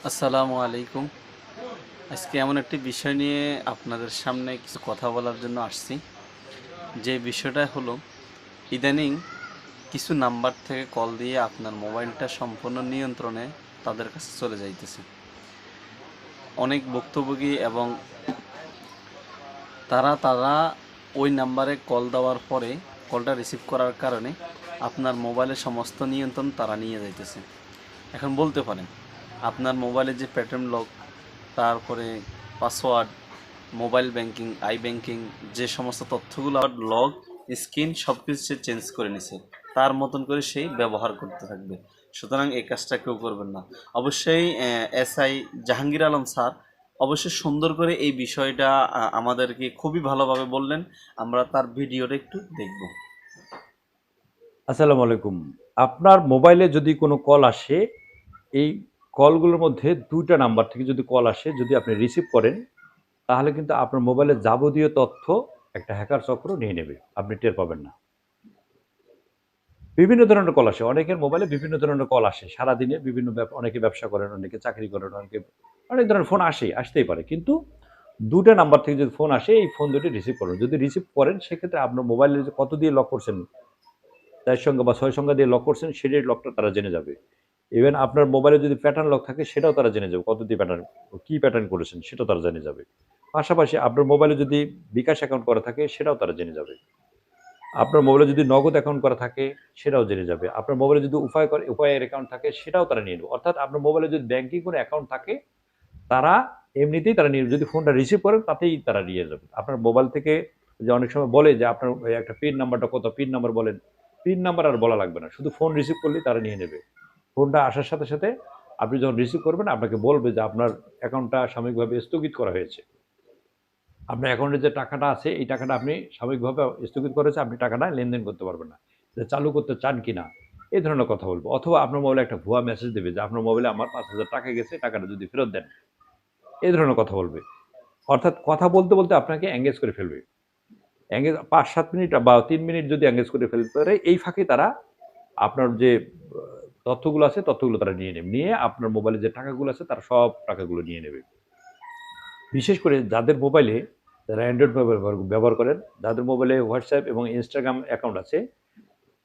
আসসালামু আলাইকুম। আজকে এমন একটি বিষয় নিয়ে আপনাদের সামনে কিছু কথা বলার জন্য আসছি। যে বিষয়টা হলো, ইদানিং কিছু নাম্বার থেকে কল দিয়ে আপনার মোবাইলটা সম্পূর্ণ নিয়ন্ত্রণে তাদের কাছে চলে যাইতেছে। অনেক ভুক্তভোগী এবং তারা ওই নাম্বারে কল দেওয়ার পরে কলটা রিসিভ করার কারণে আপনার মোবাইলের সমস্ত নিয়ন্ত্রণ তারা নিয়ে যাইতেছে। এখন বলতে পারেন, আপনার মোবাইলে যে প্যাটার্ন লক, তারপরে password, mobile banking, I banking, যে সমস্ত তথ্যগুলো লগ, স্ক্রিন সব কিছু সে চেঞ্জ করে নিছে, তার মতন করে সেই ব্যবহার করতে থাকবে। সুতরাং এই কাজটা কেউ করবেন না। অবশ্যই এসআই জাহাঙ্গীর আলম স্যার অবশ্যই সুন্দর করে এই বিষয়টা আমাদেরকে খুবই ভালোভাবে বললেন। আমরা তার ভিডিওটা একটু দেখব। আসসালামু আলাইকুম। আপনার মোবাইলে যদি কোনো কল আসে, এই কলগুলোর মধ্যে ২ টা নাম্বার থেকে যদি কল আসে, যদি আপনি রিসিভ করেন, তাহলে কিন্তু আপনার মোবাইলের যাবতীয় তথ্য একটা হ্যাকার চক্র নিয়ে নেবে। আপনি টের পাবেন না। বিভিন্ন ধরনের কল আসে। অনেকের মোবাইলে বিভিন্ন ধরনের কল আসে। সারাদিনে বিভিন্ন অনেকে ব্যবসা করেন, অনেকে চাকরি করেন, অনেকে অনেক ধরনের ফোন আসতেই পারে। কিন্তু ২ টা নাম্বার থেকে যদি ফোন আসে, এই ফোন দুটি রিসিভ করুন। যদি রিসিভ করেন, সেক্ষেত্রে আপনার মোবাইলে যে কত দিয়ে লক করছেন, ৪ সংখ্যা বা ৬ সংখ্যা দিয়ে লক করছেন, সেটার লকটা তারা জেনে যাবে। ইভেন আপনার মোবাইলে যদি প্যাটার্ন লক থাকে, সেটাও তারা জেনে যাবে। কত দিয়ে প্যাটার্ন, কি প্যাটার্ন করেছেন, সেটাও তারা জেনে যাবে। পাশাপাশি আপনার মোবাইলে যদি বিকাশ অ্যাকাউন্ট করা থাকে, সেটাও তারা জেনে যাবে। আপনার মোবাইলে যদি নগদ অ্যাকাউন্ট করা থাকে, সেটাও জেনে যাবে। আপনার মোবাইলে যদি উপায়ের অ্যাকাউন্ট থাকে, সেটাও তারা নিয়ে নেবে। অর্থাৎ আপনার মোবাইলে যদি ব্যাংকিং কোনো অ্যাকাউন্ট থাকে, তারা এমনিতেই তারা নিয়ে, যদি ফোনটা রিসিভ করেন, তাতেই তারা নিয়ে যাবে। আপনার মোবাইল থেকে যে অনেক সময় বলে যে আপনার ওই একটা পিন নাম্বারটা কত, পিন নাম্বার বলেন। পিন নাম্বার আর বলা লাগবে না। শুধু ফোন রিসিভ করলেই তারা নিয়ে নেবে। ফোনটা আসার সাথে, সাথে আপনি যখন রিসিভ করবেন, আপনাকে বলবে যে আপনার অ্যাকাউন্টটা সাময়িকভাবে স্থগিত করা হয়েছে। আপনার অ্যাকাউন্টে যে টাকাটা আছে, এই টাকাটা আপনি সাময়িকভাবে স্থগিত করেছে, আপনি টাকাটা লেনদেন করতে পারবেন না। এটা চালু করতে চান কিনা? এই ধরনের কথা বলবো। অথবা আপনার মোবাইলে একটা ভুয়া মেসেজ দেবে যে আপনার মোবাইলে আমার ৫,০০০ টাকা গেছে, টাকাটা যদি ফেরত দেন। এই ধরনের কথা বলবে। অর্থাৎ কথা বলতে, বলতে আপনাকে এনগেজ করে ফেলবে। ৫-৭ মিনিট বা ৩ মিনিট যদি এনগেজ করে ফেলতে পারে, এই ফাঁকে তারা আপনার যে তথ্যগুলো আছে, তথ্যগুলো তারা নিয়ে নেবে। নিয়ে আপনার মোবাইলে যে টাকাগুলো আছে, তারা সব টাকাগুলো নিয়ে নেবে। বিশেষ করে যাদের মোবাইলে, যারা অ্যান্ড্রয়েড মোবাইল ব্যবহার করেন, যাদের মোবাইলে WhatsApp এবং Instagram অ্যাকাউন্ট আছে,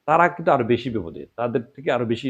তারা কিন্তু আরো বেশি বিপদে। তাদের থেকে আরো বেশি